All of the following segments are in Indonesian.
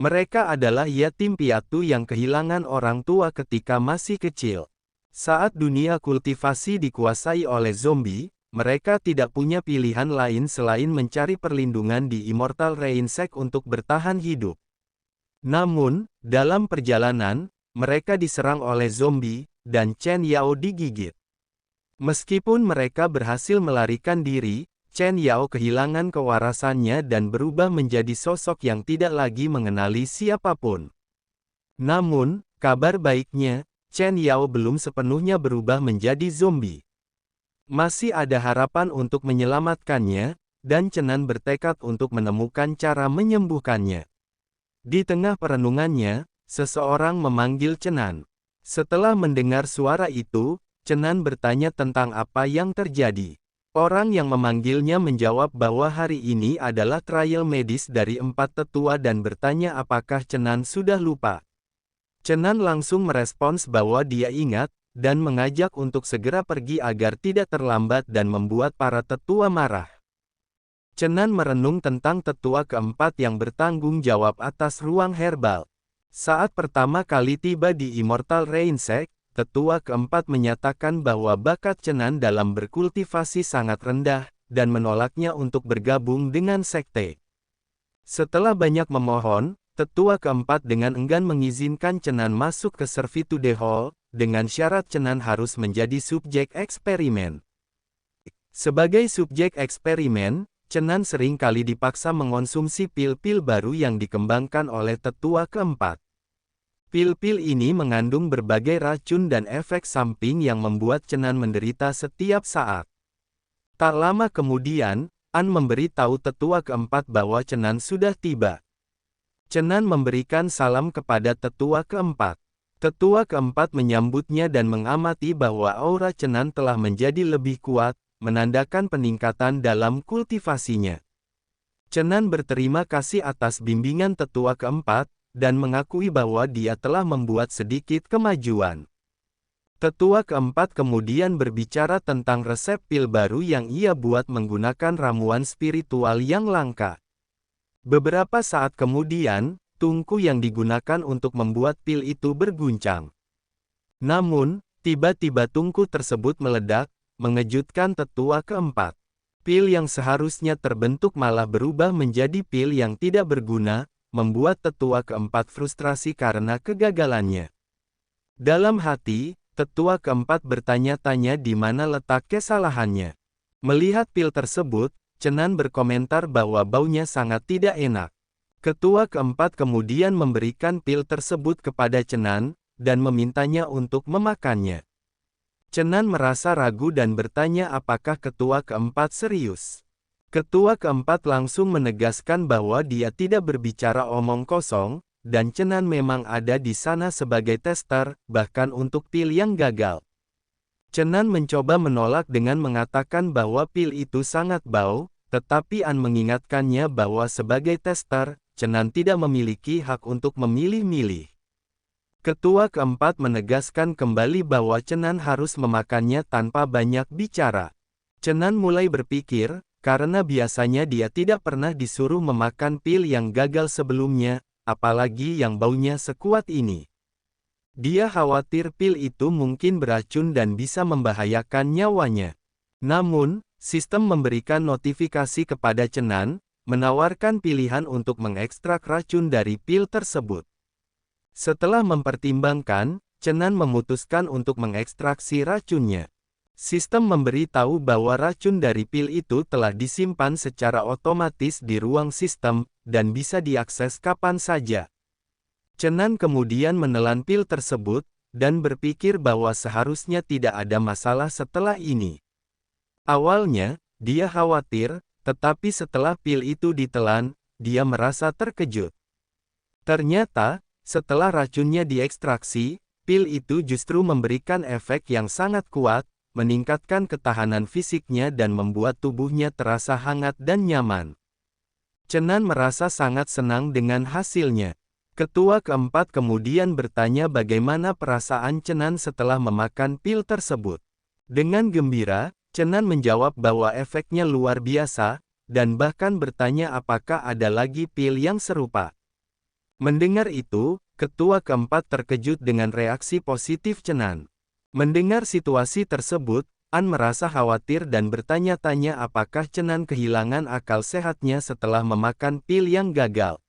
Mereka adalah yatim piatu yang kehilangan orang tua ketika masih kecil. Saat dunia kultivasi dikuasai oleh zombie, mereka tidak punya pilihan lain selain mencari perlindungan di Immortal Reinsect untuk bertahan hidup. Namun, dalam perjalanan, mereka diserang oleh zombie, dan Chen Yao digigit. Meskipun mereka berhasil melarikan diri, Chen Yao kehilangan kewarasannya dan berubah menjadi sosok yang tidak lagi mengenali siapapun. Namun, kabar baiknya, Chen Yao belum sepenuhnya berubah menjadi zombie. Masih ada harapan untuk menyelamatkannya, dan Chenan bertekad untuk menemukan cara menyembuhkannya. Di tengah perenungannya, seseorang memanggil Chenan. Setelah mendengar suara itu, Chenan bertanya tentang apa yang terjadi. Orang yang memanggilnya menjawab bahwa hari ini adalah trial medis dari 4 tetua dan bertanya apakah Chenan sudah lupa. Chenan langsung merespons bahwa dia ingat, dan mengajak untuk segera pergi agar tidak terlambat dan membuat para tetua marah. Chenan merenung tentang tetua keempat yang bertanggung jawab atas ruang herbal. Saat pertama kali tiba di Immortal Reinsect, tetua keempat menyatakan bahwa bakat Chenan dalam berkultivasi sangat rendah, dan menolaknya untuk bergabung dengan sekte. Setelah banyak memohon, tetua keempat dengan enggan mengizinkan Chenan masuk ke Servitude Hall, dengan syarat Chenan harus menjadi subjek eksperimen. Sebagai subjek eksperimen, Chenan sering kali dipaksa mengonsumsi pil-pil baru yang dikembangkan oleh tetua keempat. Pil-pil ini mengandung berbagai racun dan efek samping yang membuat Chenan menderita setiap saat. Tak lama kemudian, An memberitahu tetua keempat bahwa Chenan sudah tiba. Chenan memberikan salam kepada tetua keempat. Tetua keempat menyambutnya dan mengamati bahwa aura Chenan telah menjadi lebih kuat, menandakan peningkatan dalam kultivasinya. Chenan berterima kasih atas bimbingan tetua keempat, dan mengakui bahwa dia telah membuat sedikit kemajuan. Tetua keempat kemudian berbicara tentang resep pil baru yang ia buat menggunakan ramuan spiritual yang langka. Beberapa saat kemudian, tungku yang digunakan untuk membuat pil itu berguncang. Namun, tiba-tiba tungku tersebut meledak, mengejutkan tetua keempat. Pil yang seharusnya terbentuk malah berubah menjadi pil yang tidak berguna, membuat tetua keempat frustrasi karena kegagalannya. Dalam hati, tetua keempat bertanya-tanya di mana letak kesalahannya. Melihat pil tersebut, Chenan berkomentar bahwa baunya sangat tidak enak. Ketua keempat kemudian memberikan pil tersebut kepada Chenan, dan memintanya untuk memakannya. Chenan merasa ragu dan bertanya apakah ketua keempat serius. Ketua keempat langsung menegaskan bahwa dia tidak berbicara omong kosong, dan Chenan memang ada di sana sebagai tester, bahkan untuk pil yang gagal. Chenan mencoba menolak dengan mengatakan bahwa pil itu sangat bau, tetapi An mengingatkannya bahwa sebagai tester, Chenan tidak memiliki hak untuk memilih-milih. Ketua keempat menegaskan kembali bahwa Chenan harus memakannya tanpa banyak bicara. Chenan mulai berpikir, karena biasanya dia tidak pernah disuruh memakan pil yang gagal sebelumnya, apalagi yang baunya sekuat ini. Dia khawatir pil itu mungkin beracun dan bisa membahayakan nyawanya. Namun, sistem memberikan notifikasi kepada Chenan, menawarkan pilihan untuk mengekstrak racun dari pil tersebut. Setelah mempertimbangkan, Chenan memutuskan untuk mengekstraksi racunnya. Sistem memberitahu bahwa racun dari pil itu telah disimpan secara otomatis di ruang sistem, dan bisa diakses kapan saja. Chenan kemudian menelan pil tersebut, dan berpikir bahwa seharusnya tidak ada masalah setelah ini. Awalnya, dia khawatir, tetapi setelah pil itu ditelan, dia merasa terkejut. Ternyata, setelah racunnya diekstraksi, pil itu justru memberikan efek yang sangat kuat, meningkatkan ketahanan fisiknya dan membuat tubuhnya terasa hangat dan nyaman. Chenan merasa sangat senang dengan hasilnya. Ketua keempat kemudian bertanya bagaimana perasaan Chenan setelah memakan pil tersebut. Dengan gembira, Chenan menjawab bahwa efeknya luar biasa, dan bahkan bertanya apakah ada lagi pil yang serupa. Mendengar itu, ketua keempat terkejut dengan reaksi positif Chenan. Mendengar situasi tersebut, An merasa khawatir dan bertanya-tanya apakah Chenan kehilangan akal sehatnya setelah memakan pil yang gagal.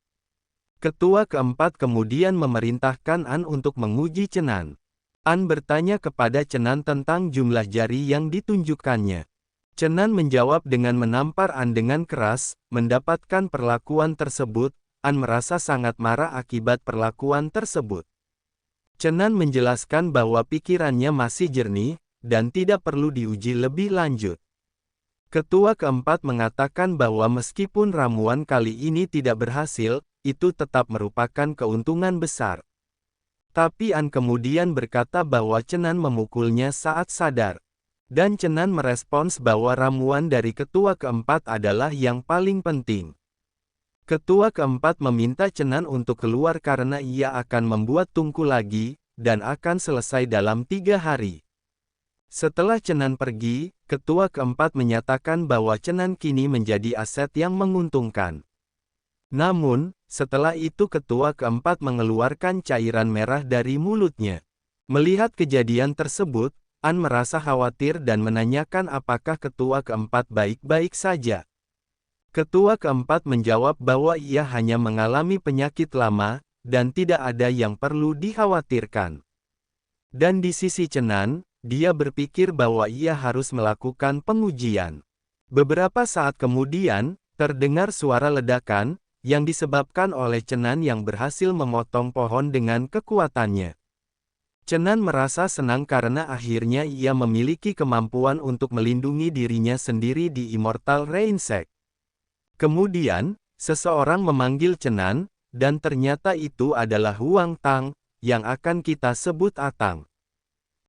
Ketua keempat kemudian memerintahkan An untuk menguji Chenan. An bertanya kepada Chenan tentang jumlah jari yang ditunjukkannya. Chenan menjawab dengan menampar An dengan keras. Mendapatkan perlakuan tersebut, An merasa sangat marah akibat perlakuan tersebut. Chenan menjelaskan bahwa pikirannya masih jernih, dan tidak perlu diuji lebih lanjut. Ketua keempat mengatakan bahwa meskipun ramuan kali ini tidak berhasil, itu tetap merupakan keuntungan besar. Tapi An kemudian berkata bahwa Chenan memukulnya saat sadar. Dan Chenan merespons bahwa ramuan dari ketua keempat adalah yang paling penting. Ketua keempat meminta Chenan untuk keluar karena ia akan membuat tungku lagi, dan akan selesai dalam 3 hari. Setelah Chenan pergi, ketua keempat menyatakan bahwa Chenan kini menjadi aset yang menguntungkan. Namun, setelah itu ketua keempat mengeluarkan cairan merah dari mulutnya. Melihat kejadian tersebut, An merasa khawatir dan menanyakan apakah ketua keempat baik-baik saja. Ketua keempat menjawab bahwa ia hanya mengalami penyakit lama, dan tidak ada yang perlu dikhawatirkan. Dan di sisi Chenan, dia berpikir bahwa ia harus melakukan pengujian. Beberapa saat kemudian, terdengar suara ledakan, yang disebabkan oleh Chenan yang berhasil memotong pohon dengan kekuatannya. Chenan merasa senang karena akhirnya ia memiliki kemampuan untuk melindungi dirinya sendiri di Immortal Rain Sect. Kemudian, seseorang memanggil Chenan, dan ternyata itu adalah Huang Tang, yang akan kita sebut Atang.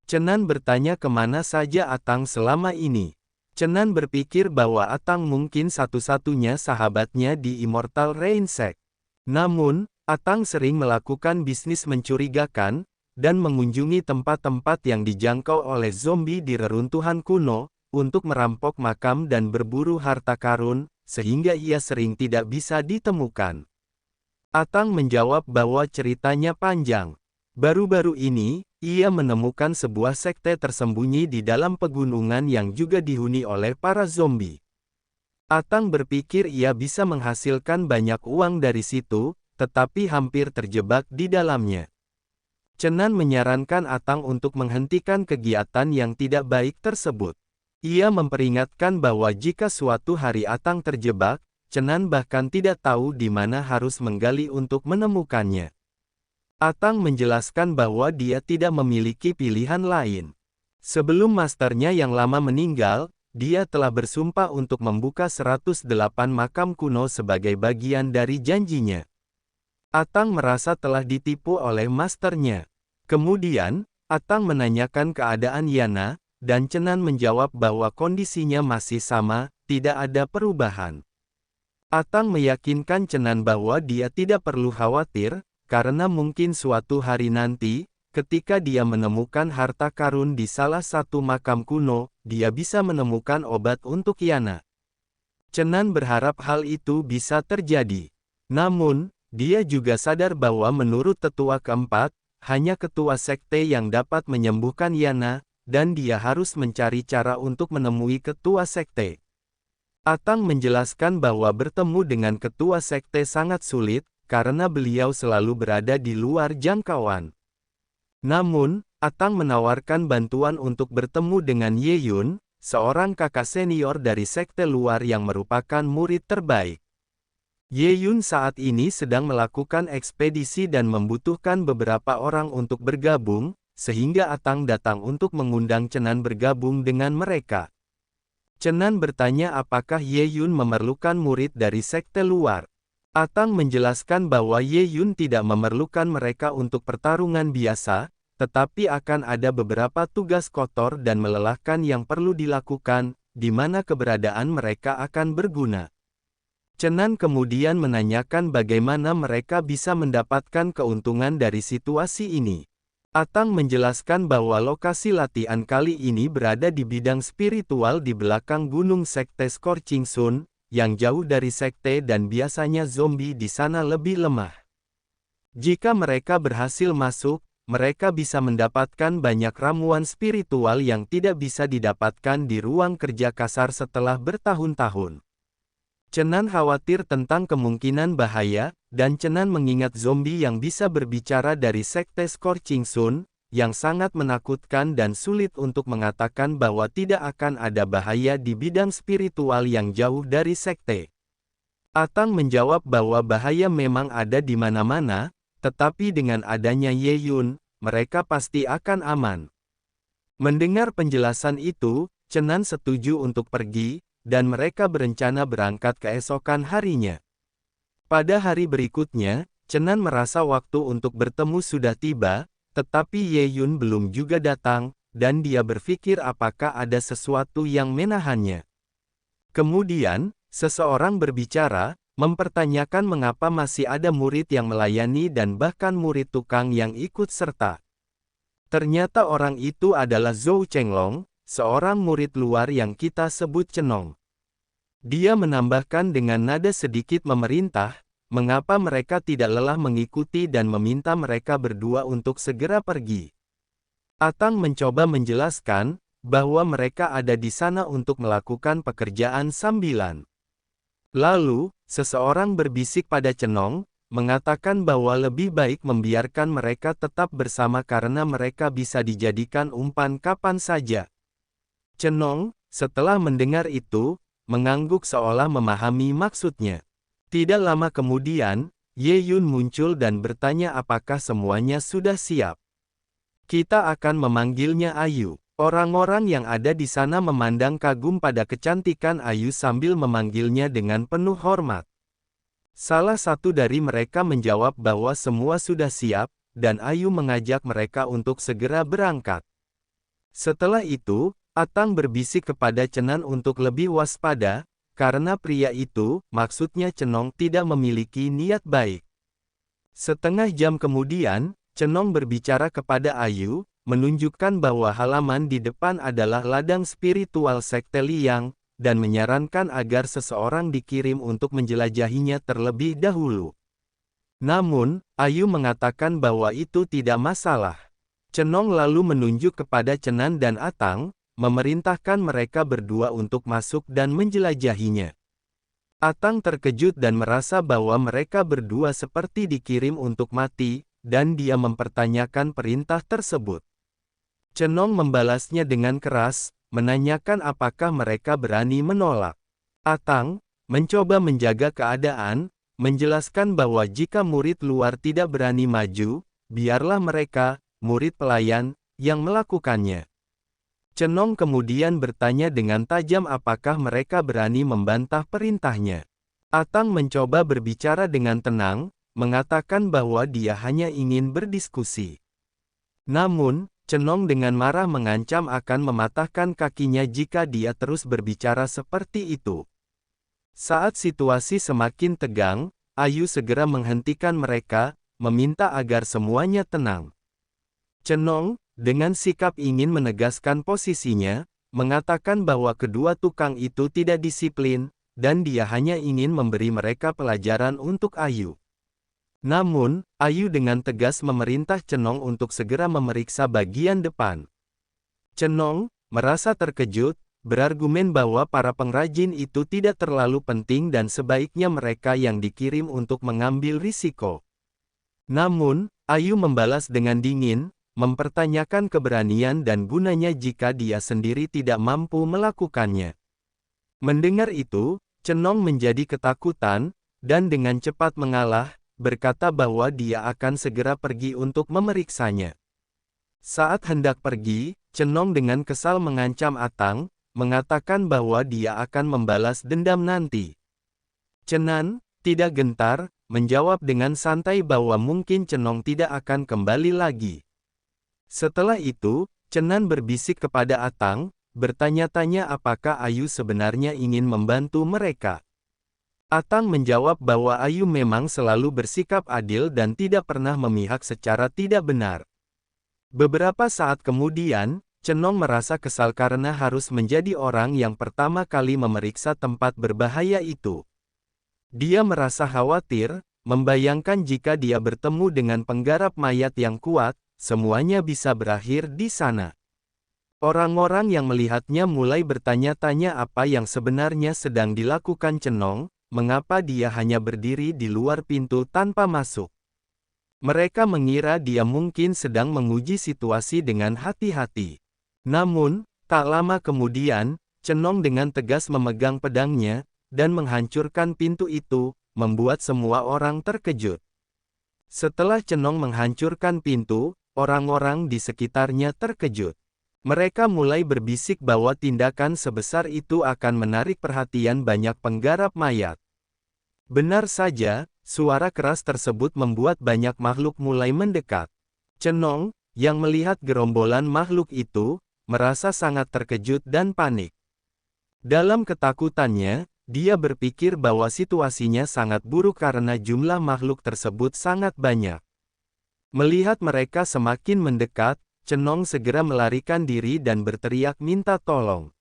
Chenan bertanya kemana saja Atang selama ini. Chenan berpikir bahwa Atang mungkin satu-satunya sahabatnya di Immortal Rain Sect. Namun, Atang sering melakukan bisnis mencurigakan, dan mengunjungi tempat-tempat yang dijangkau oleh zombie di reruntuhan kuno, untuk merampok makam dan berburu harta karun, sehingga ia sering tidak bisa ditemukan. Atang menjawab bahwa ceritanya panjang. Baru-baru ini, ia menemukan sebuah sekte tersembunyi di dalam pegunungan yang juga dihuni oleh para zombie. Atang berpikir ia bisa menghasilkan banyak uang dari situ, tetapi hampir terjebak di dalamnya. Chenan menyarankan Atang untuk menghentikan kegiatan yang tidak baik tersebut. Ia memperingatkan bahwa jika suatu hari Atang terjebak, Chenan bahkan tidak tahu di mana harus menggali untuk menemukannya. Atang menjelaskan bahwa dia tidak memiliki pilihan lain. Sebelum masternya yang lama meninggal, dia telah bersumpah untuk membuka 108 makam kuno sebagai bagian dari janjinya. Atang merasa telah ditipu oleh masternya. Kemudian, Atang menanyakan keadaan Yana, dan Chenan menjawab bahwa kondisinya masih sama, tidak ada perubahan. Atang meyakinkan Chenan bahwa dia tidak perlu khawatir, karena mungkin suatu hari nanti, ketika dia menemukan harta karun di salah satu makam kuno, dia bisa menemukan obat untuk Yana. Chenan berharap hal itu bisa terjadi. Namun, dia juga sadar bahwa menurut tetua keempat, hanya ketua sekte yang dapat menyembuhkan Yana, dan dia harus mencari cara untuk menemui ketua sekte. Atang menjelaskan bahwa bertemu dengan ketua sekte sangat sulit, karena beliau selalu berada di luar jangkauan. Namun, Atang menawarkan bantuan untuk bertemu dengan Ye Yun, seorang kakak senior dari sekte luar yang merupakan murid terbaik. Ye Yun saat ini sedang melakukan ekspedisi dan membutuhkan beberapa orang untuk bergabung, sehingga Atang datang untuk mengundang Chenan bergabung dengan mereka. Chenan bertanya apakah Ye Yun memerlukan murid dari sekte luar. Atang menjelaskan bahwa Ye Yun tidak memerlukan mereka untuk pertarungan biasa, tetapi akan ada beberapa tugas kotor dan melelahkan yang perlu dilakukan, di mana keberadaan mereka akan berguna. Chenan kemudian menanyakan bagaimana mereka bisa mendapatkan keuntungan dari situasi ini. Atang menjelaskan bahwa lokasi latihan kali ini berada di bidang spiritual di belakang gunung sekte Scorching Sun, yang jauh dari sekte dan biasanya zombie di sana lebih lemah. Jika mereka berhasil masuk, mereka bisa mendapatkan banyak ramuan spiritual yang tidak bisa didapatkan di ruang kerja kasar setelah bertahun-tahun. Chenan khawatir tentang kemungkinan bahaya, dan Chenan mengingat zombie yang bisa berbicara dari sekte Scorching Sun, yang sangat menakutkan dan sulit untuk mengatakan bahwa tidak akan ada bahaya di bidang spiritual yang jauh dari sekte. Atang menjawab bahwa bahaya memang ada di mana-mana, tetapi dengan adanya Ye Yun, mereka pasti akan aman. Mendengar penjelasan itu, Chenan setuju untuk pergi, dan mereka berencana berangkat keesokan harinya. Pada hari berikutnya, Chenan merasa waktu untuk bertemu sudah tiba, tetapi Ye Yun belum juga datang, dan dia berpikir apakah ada sesuatu yang menahannya. Kemudian, seseorang berbicara, mempertanyakan mengapa masih ada murid yang melayani dan bahkan murid tukang yang ikut serta. Ternyata orang itu adalah Zhou Chenglong, seorang murid luar yang kita sebut Cenong. Dia menambahkan dengan nada sedikit memerintah, mengapa mereka tidak lelah mengikuti dan meminta mereka berdua untuk segera pergi. Atang mencoba menjelaskan, bahwa mereka ada di sana untuk melakukan pekerjaan sambilan. Lalu, seseorang berbisik pada Cenong, mengatakan bahwa lebih baik membiarkan mereka tetap bersama karena mereka bisa dijadikan umpan kapan saja. Cenong, setelah mendengar itu, mengangguk seolah memahami maksudnya. Tidak lama kemudian, Ye Yun muncul dan bertanya apakah semuanya sudah siap. Kita akan memanggilnya Ayu. Orang-orang yang ada di sana memandang kagum pada kecantikan Ayu sambil memanggilnya dengan penuh hormat. Salah satu dari mereka menjawab bahwa semua sudah siap, dan Ayu mengajak mereka untuk segera berangkat. Setelah itu, Atang berbisik kepada Chenan untuk lebih waspada, karena pria itu, maksudnya Cenong, tidak memiliki niat baik. Setengah jam kemudian, Cenong berbicara kepada Ayu, menunjukkan bahwa halaman di depan adalah ladang spiritual sekte Liang, dan menyarankan agar seseorang dikirim untuk menjelajahinya terlebih dahulu. Namun, Ayu mengatakan bahwa itu tidak masalah. Cenong lalu menunjuk kepada Chenan dan Atang, memerintahkan mereka berdua untuk masuk dan menjelajahinya. Atang terkejut dan merasa bahwa mereka berdua seperti dikirim untuk mati, dan dia mempertanyakan perintah tersebut. Cenong membalasnya dengan keras, menanyakan apakah mereka berani menolak. Atang mencoba menjaga keadaan, menjelaskan bahwa jika murid luar tidak berani maju, biarlah mereka, murid pelayan, yang melakukannya. Cenong kemudian bertanya dengan tajam apakah mereka berani membantah perintahnya. Atang mencoba berbicara dengan tenang, mengatakan bahwa dia hanya ingin berdiskusi. Namun, Cenong dengan marah mengancam akan mematahkan kakinya jika dia terus berbicara seperti itu. Saat situasi semakin tegang, Ayu segera menghentikan mereka, meminta agar semuanya tenang. Cenong, dengan sikap ingin menegaskan posisinya, mengatakan bahwa kedua tukang itu tidak disiplin, dan dia hanya ingin memberi mereka pelajaran untuk Ayu. Namun, Ayu dengan tegas memerintah Cenong untuk segera memeriksa bagian depan. Cenong, merasa terkejut, berargumen bahwa para pengrajin itu tidak terlalu penting dan sebaiknya mereka yang dikirim untuk mengambil risiko. Namun, Ayu membalas dengan dingin, mempertanyakan keberanian dan gunanya jika dia sendiri tidak mampu melakukannya. Mendengar itu, Cenong menjadi ketakutan, dan dengan cepat mengalah, berkata bahwa dia akan segera pergi untuk memeriksanya. Saat hendak pergi, Cenong dengan kesal mengancam Atang, mengatakan bahwa dia akan membalas dendam nanti. Chenan, tidak gentar, menjawab dengan santai bahwa mungkin Cenong tidak akan kembali lagi. Setelah itu, Chenan berbisik kepada Atang, bertanya-tanya apakah Ayu sebenarnya ingin membantu mereka. Atang menjawab bahwa Ayu memang selalu bersikap adil dan tidak pernah memihak secara tidak benar. Beberapa saat kemudian, Cenong merasa kesal karena harus menjadi orang yang pertama kali memeriksa tempat berbahaya itu. Dia merasa khawatir, membayangkan jika dia bertemu dengan penggarap mayat yang kuat, semuanya bisa berakhir di sana. Orang-orang yang melihatnya mulai bertanya-tanya apa yang sebenarnya sedang dilakukan Cenong, mengapa dia hanya berdiri di luar pintu tanpa masuk. Mereka mengira dia mungkin sedang menguji situasi dengan hati-hati. Namun, tak lama kemudian, Cenong dengan tegas memegang pedangnya, dan menghancurkan pintu itu, membuat semua orang terkejut. Setelah Cenong menghancurkan pintu, orang-orang di sekitarnya terkejut. Mereka mulai berbisik bahwa tindakan sebesar itu akan menarik perhatian banyak penggarap mayat. Benar saja, suara keras tersebut membuat banyak makhluk mulai mendekat. Cenong, yang melihat gerombolan makhluk itu, merasa sangat terkejut dan panik. Dalam ketakutannya, dia berpikir bahwa situasinya sangat buruk karena jumlah makhluk tersebut sangat banyak. Melihat mereka semakin mendekat, Cenong segera melarikan diri dan berteriak minta tolong.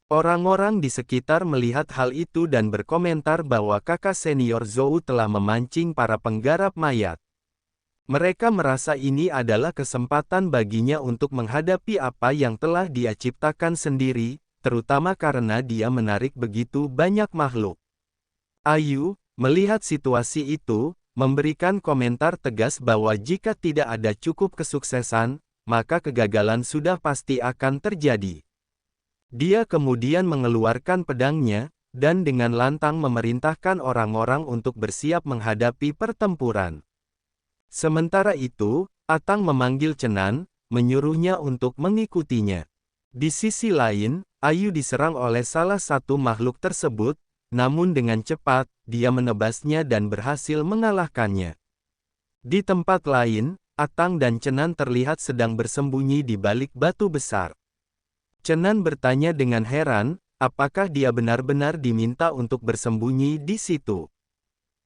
Orang-orang di sekitar melihat hal itu dan berkomentar bahwa kakak senior Zhou telah memancing para penggarap mayat. Mereka merasa ini adalah kesempatan baginya untuk menghadapi apa yang telah dia ciptakan sendiri, terutama karena dia menarik begitu banyak makhluk. Ayu, melihat situasi itu, memberikan komentar tegas bahwa jika tidak ada cukup kesuksesan, maka kegagalan sudah pasti akan terjadi. Dia kemudian mengeluarkan pedangnya, dan dengan lantang memerintahkan orang-orang untuk bersiap menghadapi pertempuran. Sementara itu, Atang memanggil Cenan, menyuruhnya untuk mengikutinya. Di sisi lain, Ayu diserang oleh salah satu makhluk tersebut, namun dengan cepat, dia menebasnya dan berhasil mengalahkannya. Di tempat lain, Atang dan Cenan terlihat sedang bersembunyi di balik batu besar. Cenan bertanya dengan heran, apakah dia benar-benar diminta untuk bersembunyi di situ.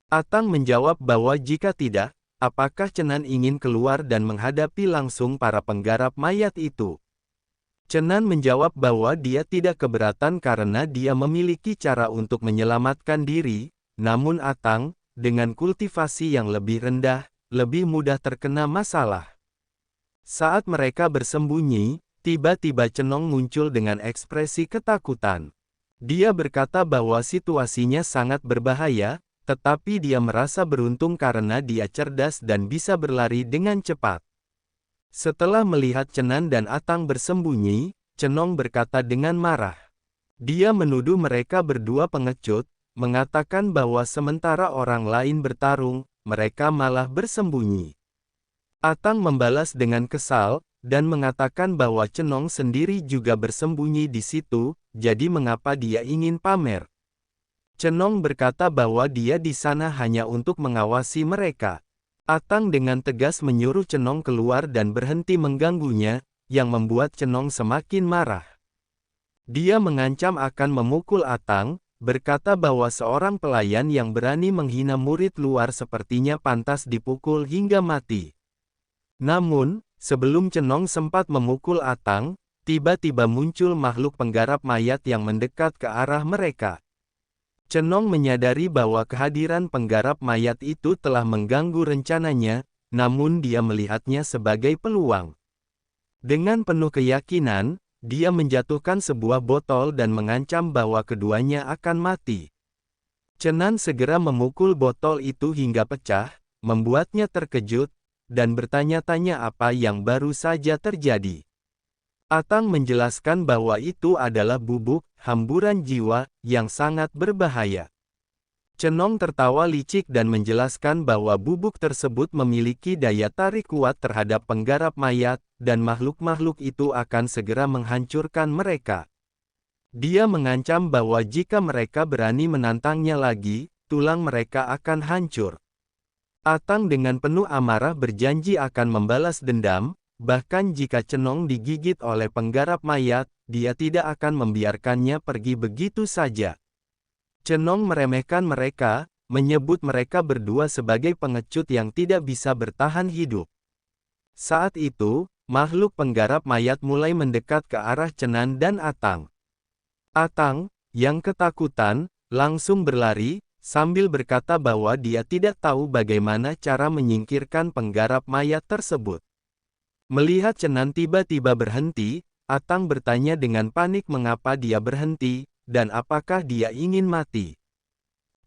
Atang menjawab bahwa jika tidak, apakah Cenan ingin keluar dan menghadapi langsung para penggarap mayat itu. Cenan menjawab bahwa dia tidak keberatan karena dia memiliki cara untuk menyelamatkan diri, namun Atang, dengan kultivasi yang lebih rendah, lebih mudah terkena masalah. Saat mereka bersembunyi, tiba-tiba Cenong muncul dengan ekspresi ketakutan. Dia berkata bahwa situasinya sangat berbahaya, tetapi dia merasa beruntung karena dia cerdas dan bisa berlari dengan cepat. Setelah melihat Cenan dan Atang bersembunyi, Cenong berkata dengan marah. Dia menuduh mereka berdua pengecut, mengatakan bahwa sementara orang lain bertarung, mereka malah bersembunyi. Atang membalas dengan kesal, dan mengatakan bahwa Cenong sendiri juga bersembunyi di situ, jadi mengapa dia ingin pamer. Cenong berkata bahwa dia di sana hanya untuk mengawasi mereka. Atang dengan tegas menyuruh Cenong keluar dan berhenti mengganggunya, yang membuat Cenong semakin marah. Dia mengancam akan memukul Atang, berkata bahwa seorang pelayan yang berani menghina murid luar sepertinya pantas dipukul hingga mati. Namun, sebelum Cenong sempat memukul Atang, tiba-tiba muncul makhluk penggarap mayat yang mendekat ke arah mereka. Cenong menyadari bahwa kehadiran penggarap mayat itu telah mengganggu rencananya, namun dia melihatnya sebagai peluang. Dengan penuh keyakinan, dia menjatuhkan sebuah botol dan mengancam bahwa keduanya akan mati. Cenan segera memukul botol itu hingga pecah, membuatnya terkejut, dan bertanya-tanya apa yang baru saja terjadi. Atang menjelaskan bahwa itu adalah bubuk, hamburan jiwa, yang sangat berbahaya. Cenong tertawa licik dan menjelaskan bahwa bubuk tersebut memiliki daya tarik kuat terhadap penggarap mayat, dan makhluk-makhluk itu akan segera menghancurkan mereka. Dia mengancam bahwa jika mereka berani menantangnya lagi, tulang mereka akan hancur. Atang dengan penuh amarah berjanji akan membalas dendam, bahkan jika Cenong digigit oleh penggarap mayat, dia tidak akan membiarkannya pergi begitu saja. Cenong meremehkan mereka, menyebut mereka berdua sebagai pengecut yang tidak bisa bertahan hidup. Saat itu, makhluk penggarap mayat mulai mendekat ke arah Cenan dan Atang. Atang, yang ketakutan, langsung berlari, sambil berkata bahwa dia tidak tahu bagaimana cara menyingkirkan penggarap mayat tersebut. Melihat Chenan tiba-tiba berhenti, Atang bertanya dengan panik mengapa dia berhenti, dan apakah dia ingin mati.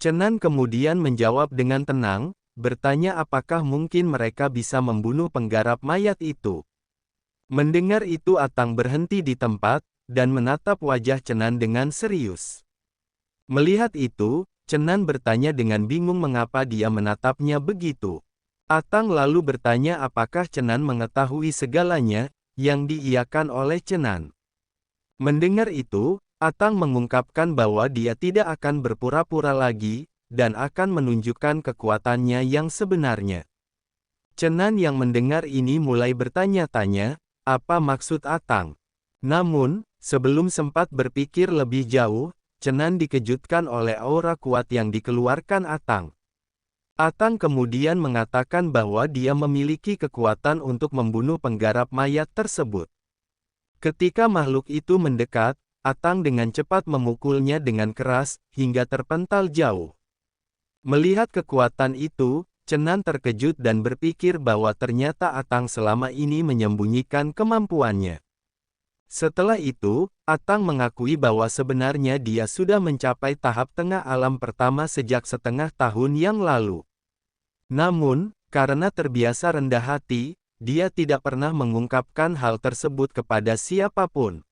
Chenan kemudian menjawab dengan tenang, bertanya apakah mungkin mereka bisa membunuh penggarap mayat itu. Mendengar itu Atang berhenti di tempat, dan menatap wajah Chenan dengan serius. Melihat itu, Chenan bertanya dengan bingung mengapa dia menatapnya begitu. Atang lalu bertanya apakah Chenan mengetahui segalanya, yang diiyakan oleh Chenan. Mendengar itu, Atang mengungkapkan bahwa dia tidak akan berpura-pura lagi, dan akan menunjukkan kekuatannya yang sebenarnya. Chenan yang mendengar ini mulai bertanya-tanya, apa maksud Atang? Namun, sebelum sempat berpikir lebih jauh, Chenan dikejutkan oleh aura kuat yang dikeluarkan Atang. Atang kemudian mengatakan bahwa dia memiliki kekuatan untuk membunuh penggarap mayat tersebut. Ketika makhluk itu mendekat, Atang dengan cepat memukulnya dengan keras, hingga terpental jauh. Melihat kekuatan itu, Chenan terkejut dan berpikir bahwa ternyata Atang selama ini menyembunyikan kemampuannya. Setelah itu, Atang mengakui bahwa sebenarnya dia sudah mencapai tahap tengah alam pertama sejak setengah tahun yang lalu. Namun, karena terbiasa rendah hati, dia tidak pernah mengungkapkan hal tersebut kepada siapapun.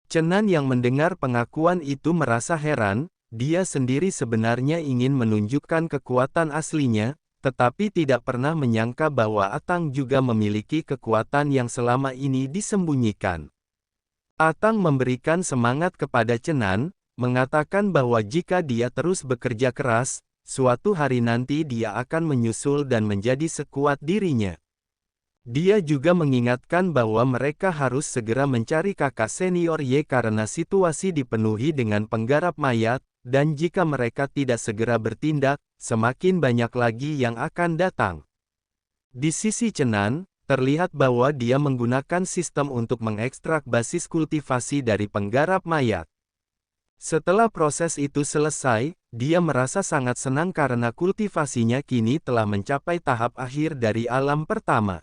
Chenan yang mendengar pengakuan itu merasa heran, dia sendiri sebenarnya ingin menunjukkan kekuatan aslinya, tetapi tidak pernah menyangka bahwa Atang juga memiliki kekuatan yang selama ini disembunyikan. Atang memberikan semangat kepada Chenan, mengatakan bahwa jika dia terus bekerja keras, suatu hari nanti dia akan menyusul dan menjadi sekuat dirinya. Dia juga mengingatkan bahwa mereka harus segera mencari kakak senior Ye karena situasi dipenuhi dengan penggarap mayat, dan jika mereka tidak segera bertindak, semakin banyak lagi yang akan datang. Di sisi Chenan, terlihat bahwa dia menggunakan sistem untuk mengekstrak basis kultivasi dari penggarap mayat. Setelah proses itu selesai, dia merasa sangat senang karena kultivasinya kini telah mencapai tahap akhir dari alam pertama.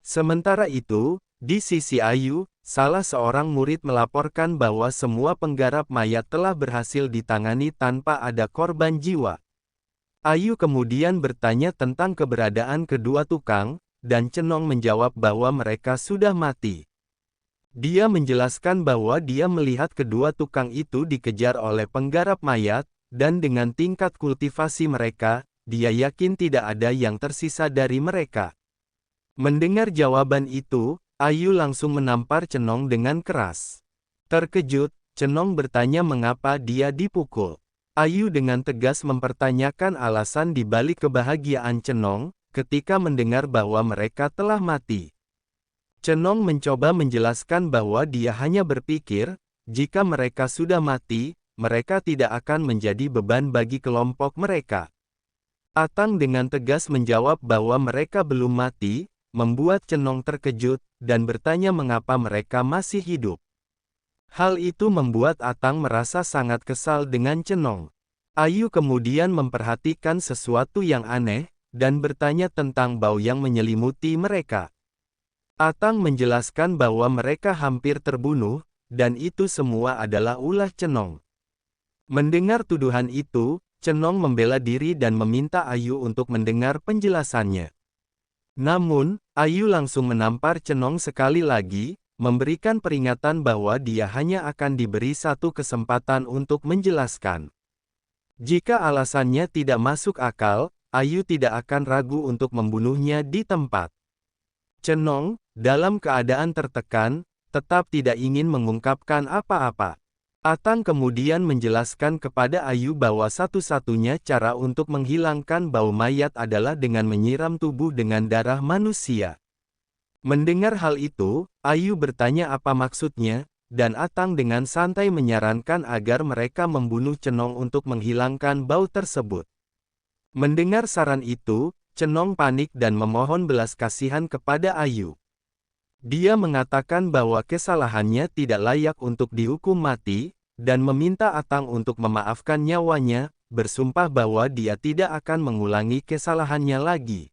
Sementara itu, di sisi Ayu, salah seorang murid melaporkan bahwa semua penggarap mayat telah berhasil ditangani tanpa ada korban jiwa. Ayu kemudian bertanya tentang keberadaan kedua tukang, dan Cenong menjawab bahwa mereka sudah mati. Dia menjelaskan bahwa dia melihat kedua tukang itu dikejar oleh penggarap mayat, dan dengan tingkat kultivasi mereka, dia yakin tidak ada yang tersisa dari mereka. Mendengar jawaban itu, Ayu langsung menampar Cenong dengan keras. Terkejut, Cenong bertanya mengapa dia dipukul. Ayu dengan tegas mempertanyakan alasan di balik kebahagiaan Cenong, ketika mendengar bahwa mereka telah mati. Cenong mencoba menjelaskan bahwa dia hanya berpikir, jika mereka sudah mati, mereka tidak akan menjadi beban bagi kelompok mereka. Atang dengan tegas menjawab bahwa mereka belum mati, membuat Cenong terkejut, dan bertanya mengapa mereka masih hidup. Hal itu membuat Atang merasa sangat kesal dengan Cenong. Ayu kemudian memperhatikan sesuatu yang aneh, dan bertanya tentang bau yang menyelimuti mereka. Atang menjelaskan bahwa mereka hampir terbunuh, dan itu semua adalah ulah Cenong. Mendengar tuduhan itu, Cenong membela diri dan meminta Ayu untuk mendengar penjelasannya. Namun, Ayu langsung menampar Cenong sekali lagi, memberikan peringatan bahwa dia hanya akan diberi satu kesempatan untuk menjelaskan. Jika alasannya tidak masuk akal, Ayu tidak akan ragu untuk membunuhnya di tempat. Cenong, dalam keadaan tertekan, tetap tidak ingin mengungkapkan apa-apa. Atang kemudian menjelaskan kepada Ayu bahwa satu-satunya cara untuk menghilangkan bau mayat adalah dengan menyiram tubuh dengan darah manusia. Mendengar hal itu, Ayu bertanya apa maksudnya, dan Atang dengan santai menyarankan agar mereka membunuh Cenong untuk menghilangkan bau tersebut. Mendengar saran itu, Cenong panik dan memohon belas kasihan kepada Ayu. Dia mengatakan bahwa kesalahannya tidak layak untuk dihukum mati, dan meminta Atang untuk memaafkan nyawanya, bersumpah bahwa dia tidak akan mengulangi kesalahannya lagi.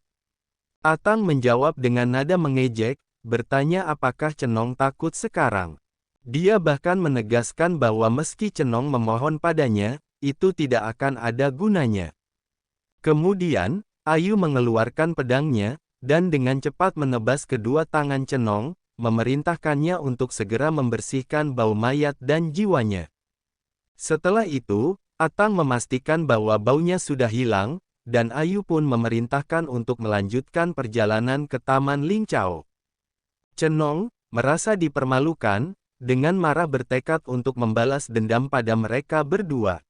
Atang menjawab dengan nada mengejek, bertanya apakah Cenong takut sekarang. Dia bahkan menegaskan bahwa meski Cenong memohon padanya, itu tidak akan ada gunanya. Kemudian, Ayu mengeluarkan pedangnya, dan dengan cepat menebas kedua tangan Cenong, memerintahkannya untuk segera membersihkan bau mayat dan jiwanya. Setelah itu, Atang memastikan bahwa baunya sudah hilang, dan Ayu pun memerintahkan untuk melanjutkan perjalanan ke Taman Lingcao. Cenong, merasa dipermalukan, dengan marah bertekad untuk membalas dendam pada mereka berdua.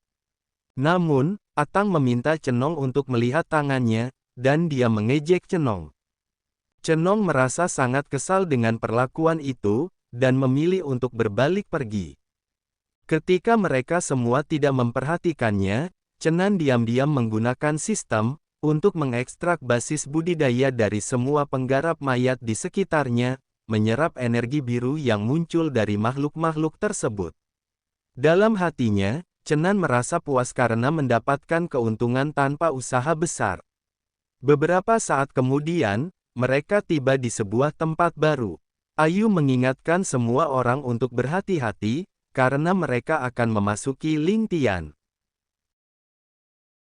Namun, Atang meminta Cenong untuk melihat tangannya, dan dia mengejek Cenong. Cenong merasa sangat kesal dengan perlakuan itu, dan memilih untuk berbalik pergi. Ketika mereka semua tidak memperhatikannya, Cenan diam-diam menggunakan sistem untuk mengekstrak basis budidaya dari semua penggarap mayat di sekitarnya, menyerap energi biru yang muncul dari makhluk-makhluk tersebut. Dalam hatinya, Cenan merasa puas karena mendapatkan keuntungan tanpa usaha besar. Beberapa saat kemudian, mereka tiba di sebuah tempat baru. Ayu mengingatkan semua orang untuk berhati-hati, karena mereka akan memasuki Lingtian.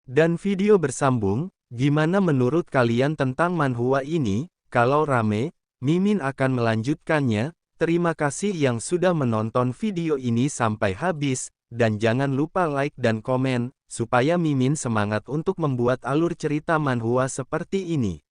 Dan video bersambung, gimana menurut kalian tentang manhwa ini? Kalau rame, Mimin akan melanjutkannya. Terima kasih yang sudah menonton video ini sampai habis, dan jangan lupa like dan komen, supaya Mimin semangat untuk membuat alur cerita manhwa seperti ini.